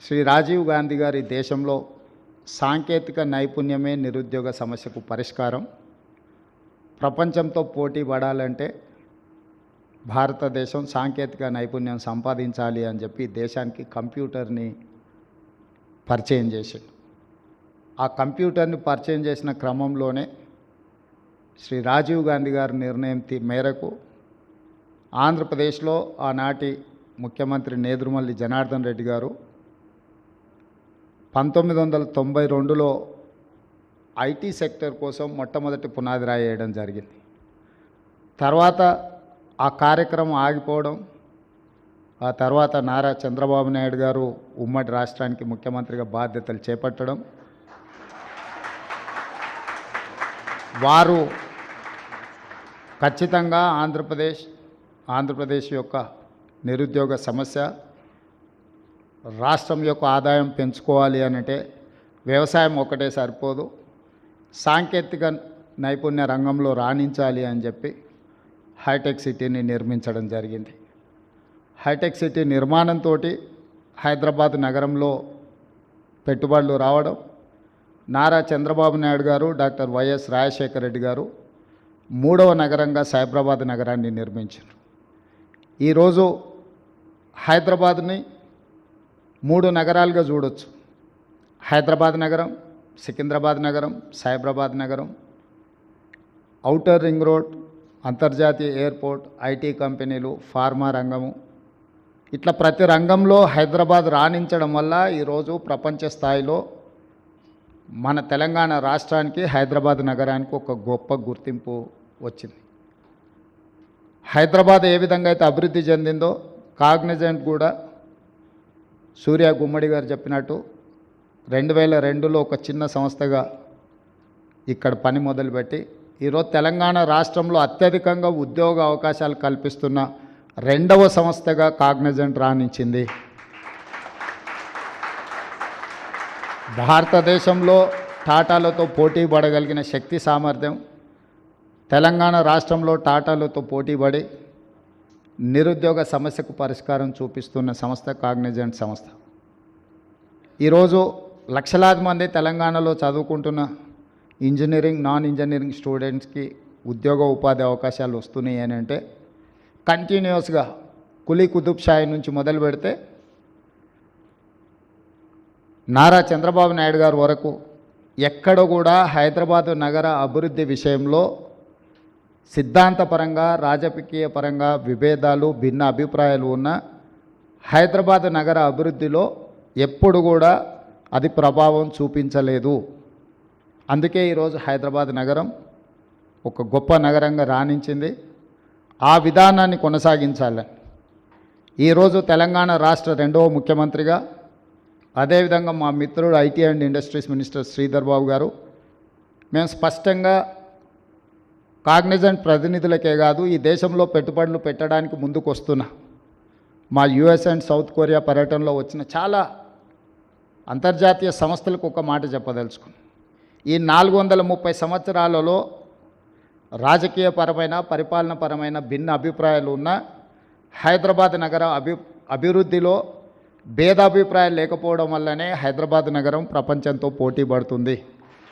శ్రీ రాజీవ్ గాంధీ గారి దేశంలో సాంకేతిక నైపుణ్యమే నిరుద్యోగ సమస్యకు పరిష్కారం. ప్రపంచంతో పోటీ పడాలంటే భారతదేశం సాంకేతిక నైపుణ్యం సంపాదించాలి అని చెప్పి దేశానికి కంప్యూటర్ని పరిచయం చేసింది. ఆ కంప్యూటర్ని పరిచయం చేసిన క్రమంలోనే శ్రీ రాజీవ్ గాంధీ గారి నిర్ణయం మేరకు ఆంధ్రప్రదేశ్లో ఆనాటి ముఖ్యమంత్రి నేదురుమల్లి జనార్దన్ రెడ్డి గారు 1992లో ఐటీ సెక్టర్ కోసం మొట్టమొదటి పునాది రాయి వేయడం జరిగింది. తర్వాత ఆ కార్యక్రమం ఆగిపోవడం, ఆ తర్వాత నారా చంద్రబాబు నాయుడు గారు ఉమ్మడి రాష్ట్రానికి ముఖ్యమంత్రిగా బాధ్యతలు చేపట్టడం, వారు ఖచ్చితంగా ఆంధ్రప్రదేశ్ యొక్క నిరుద్యోగ సమస్య, రాష్ట్రం యొక్క ఆదాయం పెంచుకోవాలి అనంటే వ్యవసాయం ఒకటే సరిపోదు, సాంకేతిక నైపుణ్య రంగంలో రాణించాలి అని చెప్పి హైటెక్ సిటీని నిర్మించడం జరిగింది. హైటెక్ సిటీ నిర్మాణంతో హైదరాబాద్ నగరంలో పెట్టుబడులు రావడం, నారా చంద్రబాబు నాయుడు గారు, డాక్టర్ వైఎస్ రాజశేఖర రెడ్డి గారు 3వ నగరంగా సైబరాబాద్ నగరాన్ని నిర్మించారు. ఈరోజు హైదరాబాద్ని 3 నగరాలుగా చూడొచ్చు. హైదరాబాద్ నగరం, సికింద్రాబాద్ నగరం, సైబరాబాద్ నగరం, ఔటర్ రింగ్ రోడ్, అంతర్జాతీయ ఎయిర్పోర్ట్, ఐటీ కంపెనీలు, ఫార్మా రంగము, ఇట్లా ప్రతి రంగంలో హైదరాబాద్ రాణించడం వల్ల ఈరోజు ప్రపంచ స్థాయిలో మన తెలంగాణ రాష్ట్రానికి, హైదరాబాద్ నగరానికి ఒక గొప్ప గుర్తింపు వచ్చింది. హైదరాబాద్ ఏ విధంగా అయితే అభివృద్ధి చెందిందో కాగ్నిజెంట్ కూడా సూర్య గుమ్మడి గారు చెప్పినట్టు 2002లో ఒక చిన్న సంస్థగా ఇక్కడ పని మొదలుపెట్టి ఈరోజు తెలంగాణ రాష్ట్రంలో అత్యధికంగా ఉద్యోగ అవకాశాలు కల్పిస్తున్న 2వ సంస్థగా కాగ్నిజెంట్ రాణించింది. భారతదేశంలో టాటాలతో పోటీ పడగలిగిన శక్తి సామర్థ్యం, తెలంగాణ రాష్ట్రంలో టాటాలతో పోటీపడి నిరుద్యోగ సమస్యకు పరిష్కారం చూపిస్తున్న సంస్థ కాగ్నిజెంట్ సంస్థ. ఈరోజు లక్షలాది మంది తెలంగాణలో చదువుకుంటున్న ఇంజనీరింగ్, నాన్ ఇంజనీరింగ్ స్టూడెంట్స్కి ఉద్యోగ ఉపాధి అవకాశాలు వస్తున్నాయి అని అంటే కంటిన్యూస్గా కులీ కుతుబ్ షాయి నుంచి మొదలు పెడితే నారా చంద్రబాబు నాయుడు గారి వరకు ఎక్కడ కూడా హైదరాబాదు నగర అభివృద్ధి విషయంలో సిద్ధాంతపరంగా, రాజకీయ పరంగా విభేదాలు, భిన్న అభిప్రాయాలు ఉన్న హైదరాబాద్ నగర అభివృద్ధిలో ఎప్పుడు కూడా అది ప్రభావం చూపించలేదు. అందుకే ఈరోజు హైదరాబాద్ నగరం ఒక గొప్ప నగరంగా రాణించింది. ఆ విధానాన్ని కొనసాగించాలి. ఈరోజు తెలంగాణ రాష్ట్ర 2వ ముఖ్యమంత్రిగా, అదేవిధంగా మా మిత్రుడు IT and industries minister Sridhar Babu గారు, మేము స్పష్టంగా కాగ్నిజెంట్ ప్రతినిధులకే కాదు, ఈ దేశంలో పెట్టుబడులు పెట్టడానికి ముందుకు వస్తున్న మా యుఎస్ అండ్ సౌత్ కొరియా పర్యటనలో వచ్చిన చాలా అంతర్జాతీయ సంస్థలకు ఒక మాట చెప్పదలుచుకున్నాం. ఈ 430 సంవత్సరాలలో రాజకీయపరమైన, పరిపాలనపరమైన భిన్న అభిప్రాయాలు ఉన్న హైదరాబాద్ నగర అభివృద్ధిలో భేదాభిప్రాయాలు లేకపోవడం వల్లనే హైదరాబాద్ నగరం ప్రపంచంతో పోటీ పడుతుంది.